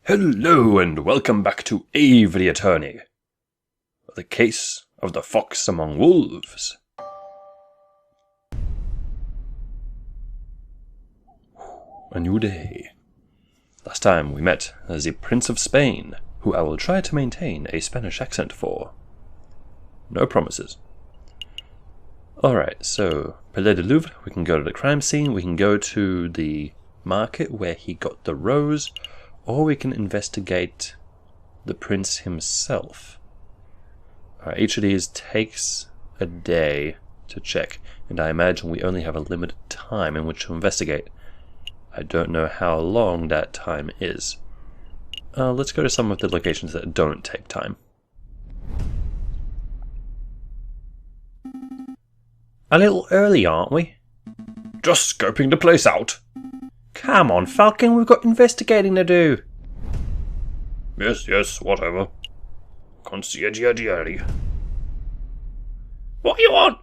Hello and welcome back to Aviary Attorney. The case of the fox among wolves. A new day. Last time we met the Prince of Spain, who I will try to maintain a Spanish accent for. No promises. Alright, so Palais de Louvre, we can go to the crime scene, we can go to the market where he got the rose, or we can investigate the prince himself. Alright, each of these takes a day to check, and I imagine we only have a limited time in which to investigate. I don't know how long that time is. Let's go to some of the locations that don't take time. A little early, aren't we? Just scoping the place out. Come on, Falcon, we've got investigating to do. Yes, whatever. Concierge. What do you want?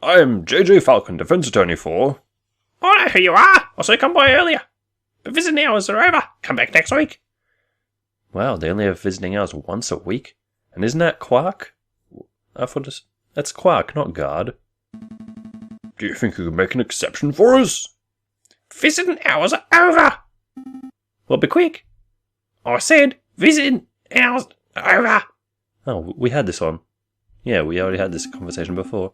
I am J.J. Falcon, defense attorney for... I know who you are. I said come by earlier. But visiting hours are over. Come back next week. Wow, they only have visiting hours once a week? And isn't that Quark? I thought that's Quark, not Guard. Do you think you could make an exception for us? Visiting hours are over. Well, be quick. I said visiting hours are over. Oh, we had this on. Yeah, we already had this conversation before.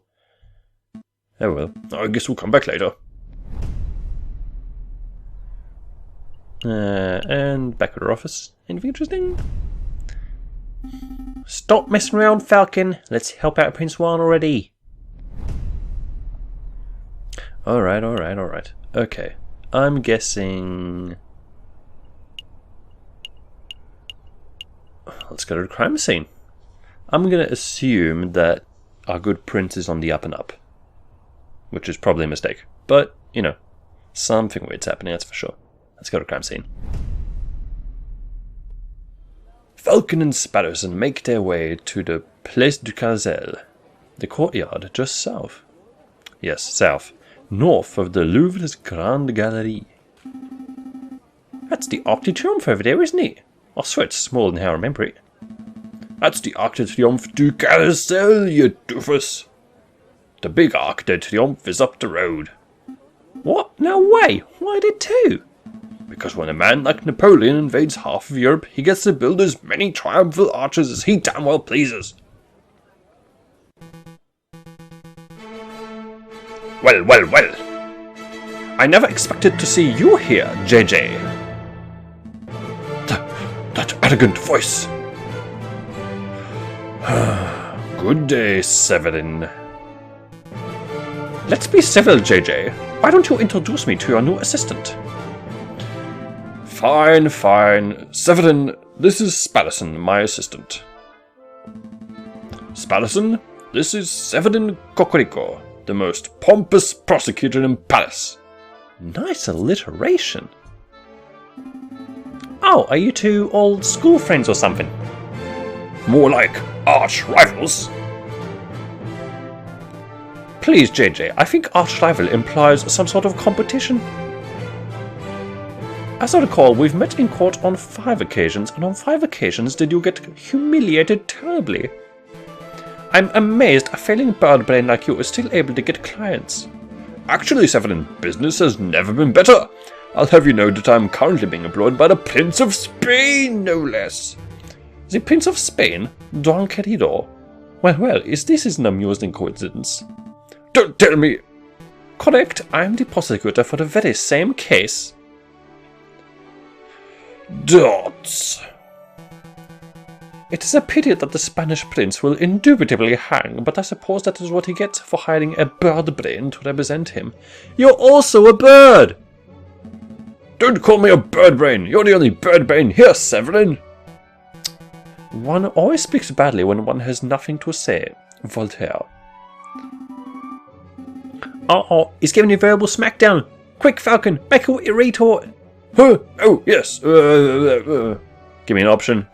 Oh well. I guess we'll come back later. And back at our office. Anything interesting? Stop messing around, Falcon. Let's help out Prince Juan already. Alright. Okay. I'm guessing... Let's go to the crime scene. I'm going to assume that our good prince is on the up and up. Which is probably a mistake. But, you know, something weird's happening, that's for sure. Let's go to the crime scene. Falcon and Sparrowson make their way to the Place du Carrousel, the courtyard just south. Yes, south. North of the Louvre's Grande Galerie. That's the Arc de Triomphe over there, isn't it? I swear it's smaller than how I remember it. That's the Arc de Triomphe du Carrousel, you doofus. The big Arc de Triomphe is up the road. What? No way! Why did two? Because when a man like Napoleon invades half of Europe, he gets to build as many triumphal arches as he damn well pleases. Well. I never expected to see you here, JJ. That arrogant voice. Good day, Severin. Let's be civil, JJ. Why don't you introduce me to your new assistant? Fine. Severin, this is Sparrowson, my assistant. Sparrowson, this is Severin Cocorico, the most pompous prosecutor in Paris. Nice alliteration. Oh, are you two old school friends or something? More like arch rivals. Please, JJ, I think arch rival implies some sort of competition. As I recall, we've met in court on 5 occasions, and on 5 occasions did you get humiliated terribly. I'm amazed a failing bird brain like you is still able to get clients. Actually, Severin, business has never been better. I'll have you know that I'm currently being employed by the Prince of Spain, no less. The Prince of Spain? Don Querido? Well, this is an amusing coincidence. Don't tell me! Correct, I am the prosecutor for the very same case. Dots. It is a pity that the Spanish prince will indubitably hang, but I suppose that is what he gets for hiring a bird brain to represent him. You're also a bird! Don't call me a bird brain! You're the only bird brain here, Severin! One always speaks badly when one has nothing to say. Voltaire. Uh-oh, he's giving you verbal smackdown! Quick, Falcon, make a retort! Huh? Oh, yes. Give me an option.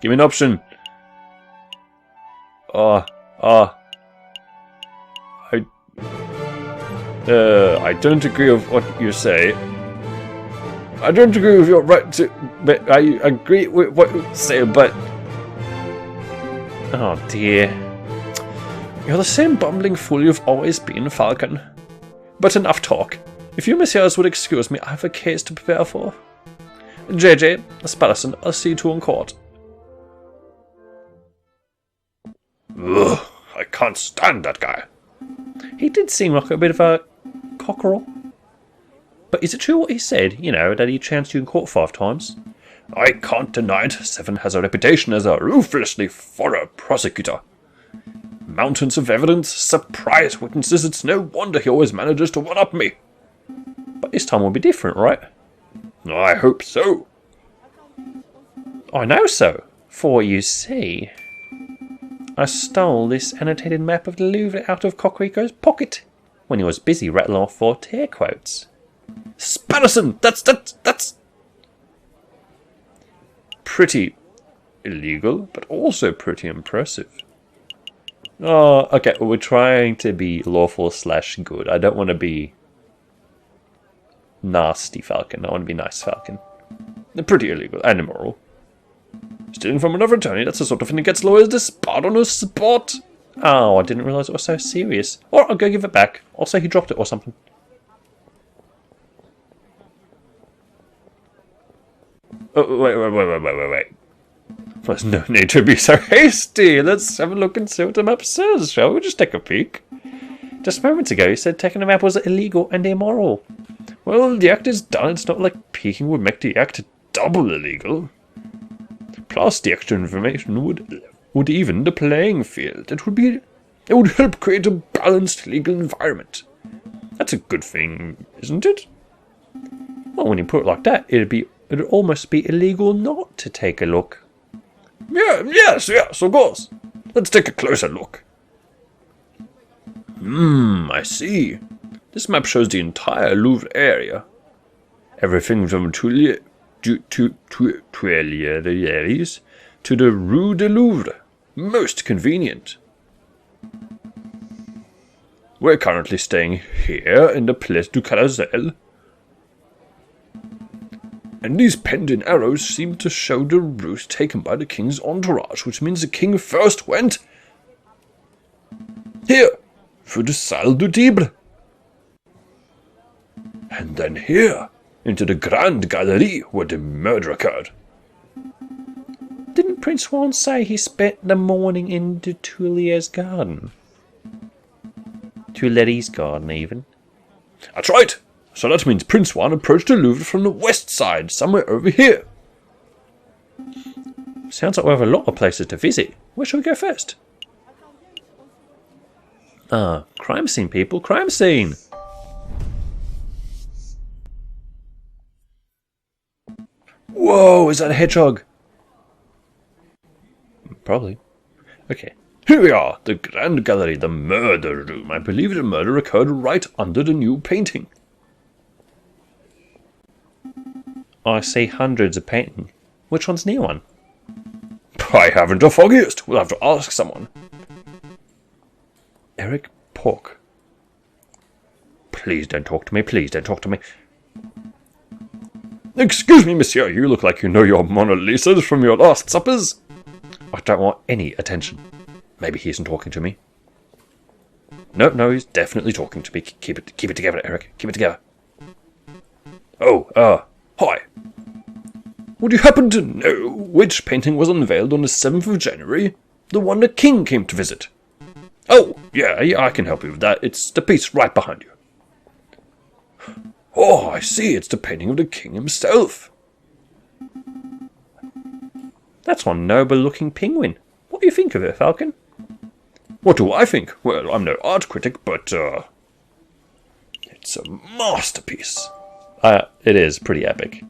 I don't agree with what you say. I don't agree with your right to... But I agree with what you say, but... Oh dear. You're the same bumbling fool you've always been, Falcon. But enough talk. If you messieurs would excuse me, I have a case to prepare for. JJ, Sparrowson, I'll see you two in court. Ugh, I can't stand that guy. He did seem like a bit of a cockerel. But is it true what he said, you know, that he chanced you in court 5 times? I can't deny it. Seven has a reputation as a ruthlessly thorough prosecutor. Mountains of evidence, surprise witnesses, it's no wonder he always manages to one-up me. But this time will be different, right? I hope so. I know so, for you see, I stole this annotated map of the Louvre out of Coquerico's pocket when he was busy rattling off 4 tear quotes. Sparrowson, that's pretty illegal, but also pretty impressive. Oh, okay, well, we're trying to be lawful/good. I don't want to be nasty Falcon. I want to be nice Falcon. They're pretty illegal and immoral. Stealing from another attorney, that's the sort of thing that gets lawyers disbarred on the spot. Oh, I didn't realise it was so serious. Or I'll go give it back. I'll say he dropped it or something. Oh, wait. There's no need to be so hasty. Let's have a look and see what the map says, shall we? Just take a peek. Just moments ago, you said taking a map was illegal and immoral. Well, the act is done. It's not like peeking would make the act double illegal. Plus, the extra information would even the playing field. It would help create a balanced legal environment. That's a good thing, isn't it? Well, when you put it like that, it'd almost be illegal not to take a look. Yes, of course. Let's take a closer look. I see. This map shows the entire Louvre area. Everything from Tuileries to the Rue de Louvre. Most convenient. We're currently staying here in the Place du Carrousel. And these penned-in arrows seem to show the route taken by the king's entourage, which means the king first went here, through the Salle du Tibre. And then here, into the Grande Galerie, where the murder occurred. Didn't Prince Juan say he spent the morning in the Tuileries Garden? Tuileries Garden, even. That's right. So that means Prince Juan approached the Louvre from the west side, somewhere over here. Sounds like we have a lot of places to visit. Where shall we go first? Ah, crime scene, people. Crime scene! Whoa, is that a hedgehog? Probably. Okay. Here we are, the Grand Gallery, the murder room. I believe the murder occurred right under the new painting. I see hundreds of paintings. Which one's the new one? I haven't the foggiest. We'll have to ask someone. Eric Pork. Please don't talk to me. Please don't talk to me. Excuse me, monsieur. You look like you know your Mona Lisas from your last suppers. I don't want any attention. Maybe he isn't talking to me. No, he's definitely talking to me. Keep it together, Eric. Keep it together. Oh, hi. Would you happen to know which painting was unveiled on the 7th of January? The one the king came to visit. Oh, yeah, I can help you with that. It's the piece right behind you. Oh, I see. It's the painting of the king himself. That's one noble-looking penguin. What do you think of it, Falcon? What do I think? Well, I'm no art critic, but, it's a masterpiece. It is pretty epic.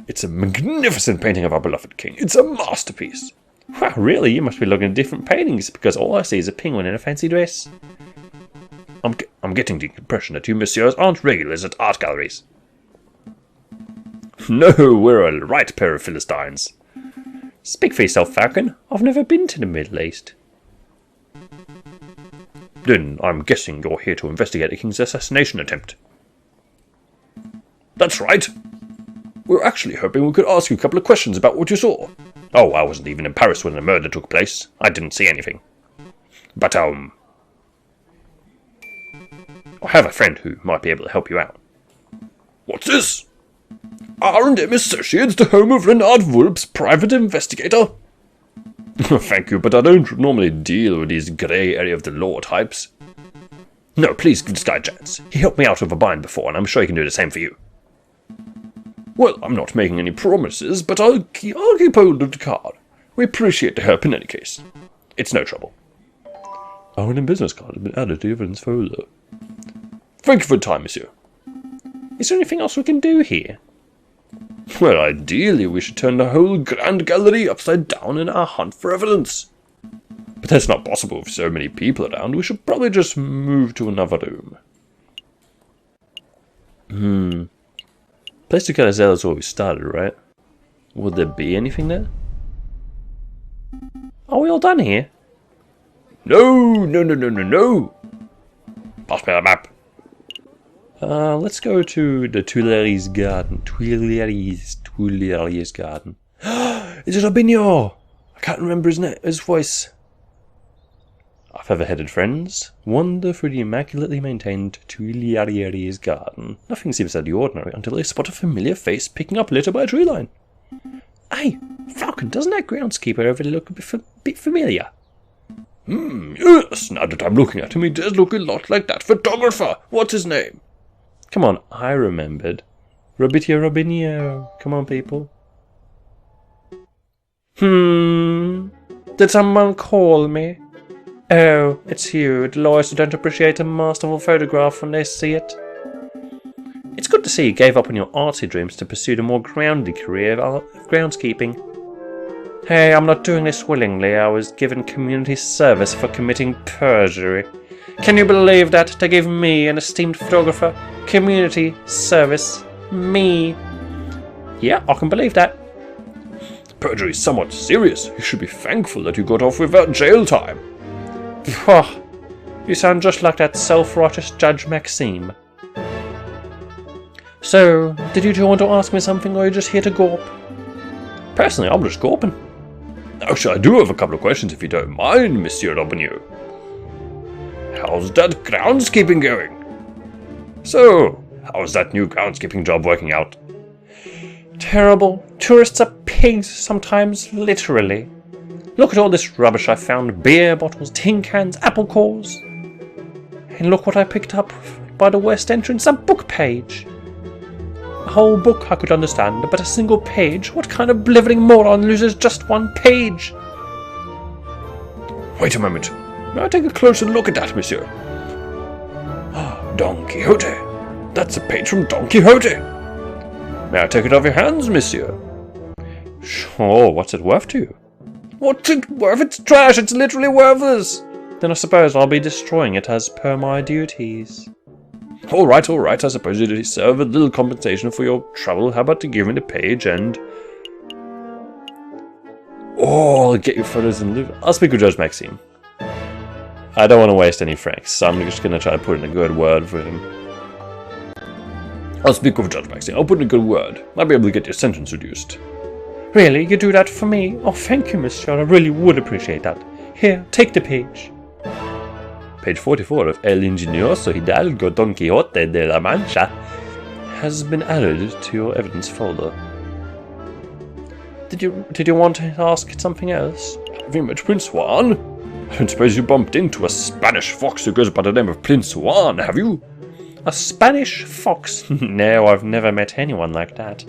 It's a magnificent painting of our beloved king. It's a masterpiece. Wow, really? You must be looking at different paintings, because all I see is a penguin in a fancy dress. I'm getting the impression that you messieurs aren't regulars at art galleries. No, we're a right pair of Philistines. Speak for yourself, Falcon. I've never been to the Middle East. Then I'm guessing you're here to investigate the king's assassination attempt. That's right. We were actually hoping we could ask you a couple of questions about what you saw. Oh, I wasn't even in Paris when the murder took place. I didn't see anything. But, I have a friend who might be able to help you out. What's this? R&M Associates, the home of Renard Wulp's private investigator? Thank you, but I don't normally deal with these grey area of the law types. No, please give this guy a chance. He helped me out of a bind before, and I'm sure he can do the same for you. Well, I'm not making any promises, but I'll keep hold of the card. We appreciate the help in any case. It's no trouble. R&M business card has been added to the evidence folder. Thank you for your time, monsieur. Is there anything else we can do here? Well, ideally we should turn the whole Grand Gallery upside down in our hunt for evidence. But that's not possible with so many people around. We should probably just move to another room. Place to Carousel is where we started, right? Would there be anything there? Are we all done here? No. Pass me the map. Let's go to the Tuileries Garden. Tuileries Garden. Is it Robinho? I can't remember his voice. Our feather-headed friends wander through the immaculately maintained Tuileries Garden. Nothing seems out of the ordinary until they spot a familiar face picking up litter by a tree line. Hey, Falcon, doesn't that groundskeeper over there look a bit familiar? Yes, now that I'm looking at him, he does look a lot like that photographer. What's his name? Come on, I remembered. Robinho. Come on, people. Did someone call me? Oh, it's you, the lawyers who don't appreciate a masterful photograph when they see it. It's good to see you gave up on your artsy dreams to pursue the more grounded career of groundskeeping. Hey, I'm not doing this willingly. I was given community service for committing perjury. Can you believe that? They gave me, an esteemed photographer, community service. Me. Yeah, I can believe that. Perjury is somewhat serious. You should be thankful that you got off without jail time. You sound just like that self-righteous Judge Maxime. So, did you two want to ask me something, or are you just here to gawp? Personally, I'm just gawping. Actually, I do have a couple of questions if you don't mind, Monsieur Robinho. How's that groundskeeping going? So, how's that new groundskeeping job working out? Terrible. Tourists are pigs sometimes, literally. Look at all this rubbish I found. Beer bottles, tin cans, apple cores. And look what I picked up by the west entrance, a book page. A whole book I could understand, but a single page? What kind of blithering moron loses just one page? Wait a moment. May I take a closer look at that, monsieur? Don Quixote. That's a page from Don Quixote. May I take it off your hands, monsieur? Sure, what's it worth to you? What's it worth? It's trash. It's literally worthless. Then I suppose I'll be destroying it as per my duties. All right. I suppose you deserve a little compensation for your trouble. How about to give me the page and... Oh, I'll get your photos and live. I'll speak with Judge Maxime. I don't want to waste any francs, so I'm just going to try to put in a good word for him. I'll speak with Judge Maxime. I'll put in a good word. Might be able to get your sentence reduced. Really? You do that for me? Oh, thank you, monsieur. I really would appreciate that. Here, take the page. Page 44 of El Ingenioso Hidalgo Don Quixote de la Mancha has been added to your evidence folder. Did you want to ask something else? Have you met Prince Juan? I don't suppose you bumped into a Spanish fox who goes by the name of Prince Juan, have you? A Spanish fox? No, I've never met anyone like that.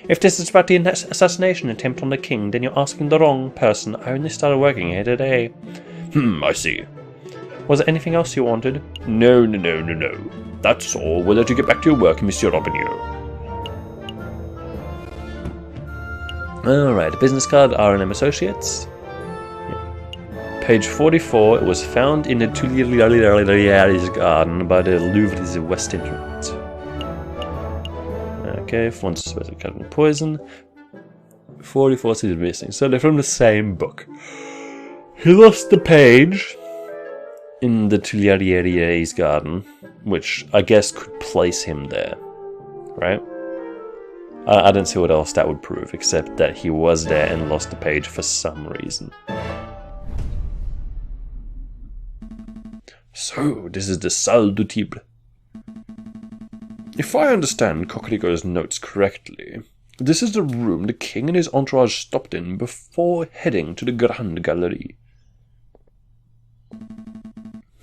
If this is about the assassination attempt on the king, then you're asking the wrong person. I only started working here today. I see. Was there anything else you wanted? No. That's all. We'll let you get back to your work, Monsieur Robinho. Alright, business card, R&M Associates. Page 44, it was found in the Tuileries Garden by the Louvre's west entrance. Okay, one suspected cutting poison. 44 is missing, so they're from the same book. He lost the page in the Tuileries Garden, which I guess could place him there, right? I don't see what else that would prove, except that he was there and lost the page for some reason. So, this is the Salle du Tibre. If I understand Coquelicot's notes correctly, this is the room the king and his entourage stopped in before heading to the Grande Galerie.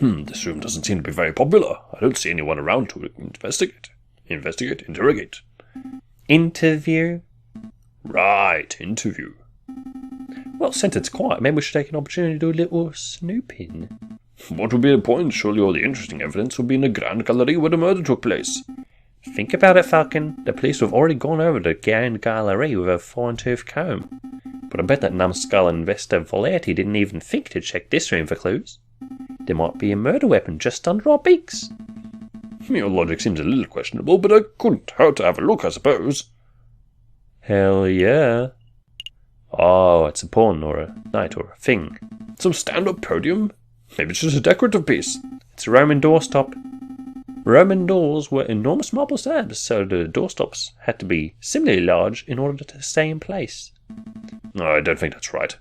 This room doesn't seem to be very popular. I don't see anyone around to investigate. Interrogate. Interview? Right, interview. Well, since it's quiet, maybe we should take an opportunity to do a little snooping. What would be the point? Surely all the interesting evidence would be in the Grande Galerie where the murder took place. Think about it, Falcon. The police have already gone over to the Grande Galerie with a fine-tooth comb. But I bet that numbskull investor Voletti didn't even think to check this room for clues. There might be a murder weapon just under our beaks. Your logic seems a little questionable, but it couldn't hurt to have a look, I suppose. Hell yeah. Oh, it's a pawn or a knight or a thing. Some stand-up podium? Maybe it's just a decorative piece. It's a Roman doorstop. Roman doors were enormous marble slabs, so the doorstops had to be similarly large in order to stay in place. No, I don't think that's right.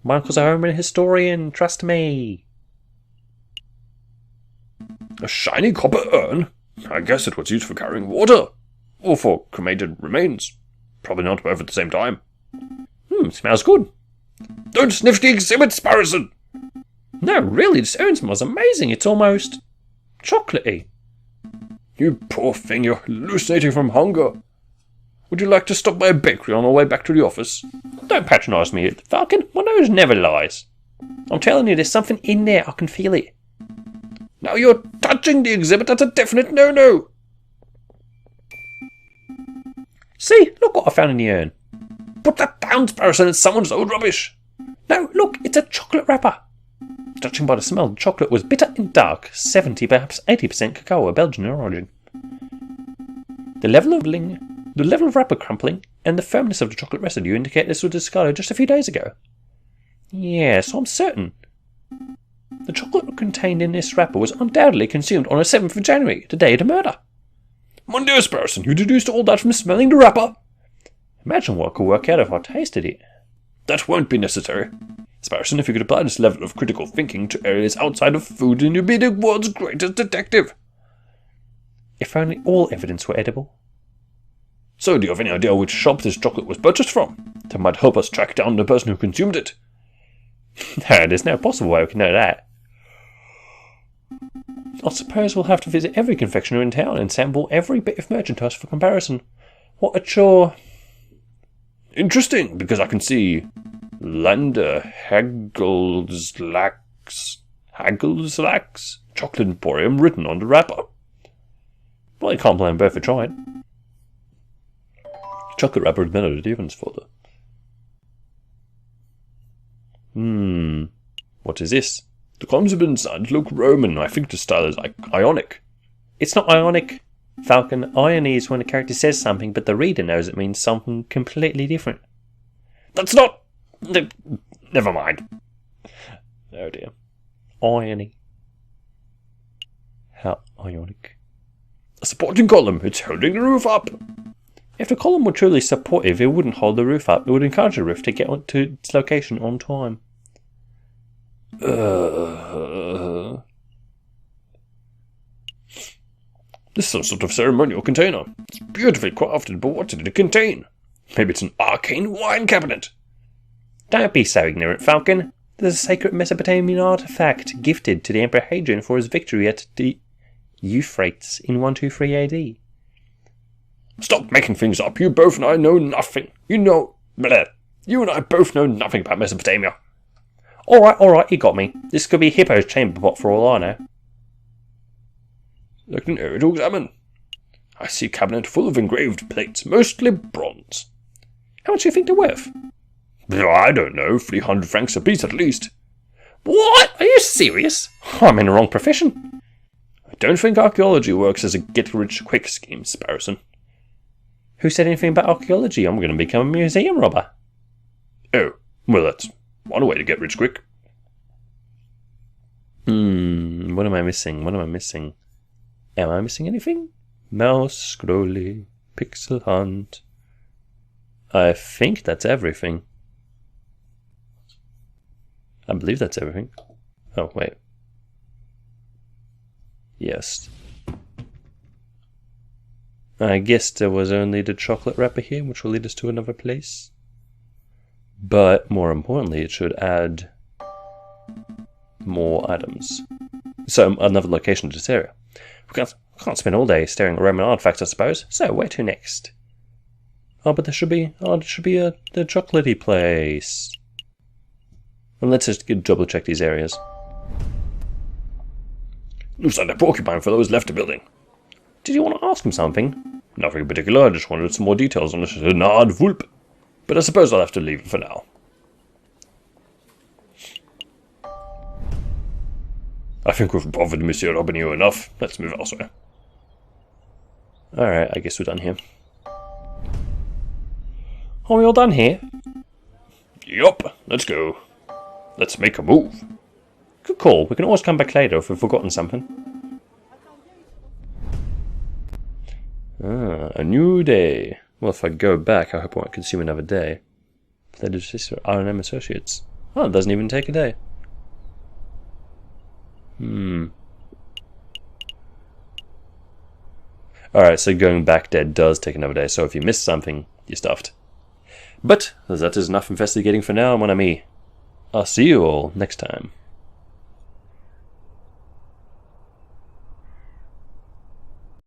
Michael's a Roman historian, trust me. A shiny copper urn? I guess it was used for carrying water. Or for cremated remains. Probably not both at the same time. Smells good. Don't sniff the exhibit, Sparrowson! No, really, this urn smells amazing. It's almost chocolatey. You poor thing, you're hallucinating from hunger. Would you like to stop by a bakery on our way back to the office? Don't patronise me, Falcon. My nose never lies. I'm telling you, there's something in there. I can feel it. Now you're touching the exhibit. That's a definite no-no. See, look what I found in the urn. Put that down, Sparrowson. It's someone's old rubbish. No, look, it's a chocolate wrapper. Judging by the smell, the chocolate was bitter and dark, 70, perhaps 80% cacao or Belgian origin. The level of wrapper crumpling and the firmness of the chocolate residue indicate this was discarded just a few days ago. Yes, I'm certain. The chocolate contained in this wrapper was undoubtedly consumed on the 7th of January, the day of the murder. Mon Dieu, Sparrowson, you deduced all that from smelling the wrapper? Imagine what I could work out if I tasted it. That won't be necessary. Sparrowson, if you could apply this level of critical thinking to areas outside of food, then you'd be the world's greatest detective. If only all evidence were edible. So, do you have any idea which shop this chocolate was purchased from? That might help us track down the person who consumed it. No, there's no possible way we can know that. I suppose we'll have to visit every confectioner in town and sample every bit of merchandise for comparison. What a chore. Interesting, because I can see Lander Hagelslacks Chocolate Emporium written on the wrapper. Well, you can't blame both for trying. Chocolate wrapper is better at evens folder. What is this? The columns have been designed to look Roman. I think the style is Ionic. It's not Ionic, Falcon. Irony is when a character says something, but the reader knows it means something completely different. That's not... Never mind. Oh dear. Irony. How Ionic. A supporting column. It's holding the roof up. If the column were truly supportive, it wouldn't hold the roof up. It would encourage the roof to get to its location on time. This is some sort of ceremonial container. It's beautifully crafted, but what did it contain? Maybe it's an arcane wine cabinet. Don't be so ignorant, Falcon. There's a sacred Mesopotamian artifact gifted to the Emperor Hadrian for his victory at the Euphrates in 123 AD. Stop making things up. You both and I know nothing. You and I both know nothing about Mesopotamia. Alright, you got me. This could be Hippo's chamber pot for all I know. Select an area to examine. I see a cabinet full of engraved plates, mostly bronze. How much do you think they're worth? I don't know, 300 francs apiece at least. What? Are you serious? I'm in the wrong profession. I don't think archaeology works as a get-rich-quick scheme, Sparrowson. Who said anything about archaeology? I'm going to become a museum robber. Oh, well that's one way to get rich quick. What am I missing? Am I missing anything? Mouse scrolly, Pixel hunt. I think that's everything. I believe that's everything. Oh, wait. Yes. I guess there was only the chocolate wrapper here, which will lead us to another place. But, more importantly, it should add more items. So, another location to this area. We can't spend all day staring at Roman artifacts, I suppose. So, where to next? Oh, but there should be the chocolatey place. And let's just double check these areas. Looks like the porcupine fellow has left the building. Did you want to ask him something? Nothing in particular, I just wanted some more details on this Nard Vulp. But I suppose I'll have to leave it for now. I think we've bothered Monsieur Robineux enough. Let's move elsewhere. Alright, I guess we're done here. Are we all done here? Yup, let's go. Let's make a move. Good call. We can always come back later if we've forgotten something. Ah, a new day. Well, if I go back, I hope I won't consume another day. That is just R&M Associates. Oh, it doesn't even take a day. Alright, so going back there does take another day, so if you missed something, you're stuffed. But that is enough investigating for now, mon ami. I'll see you all next time.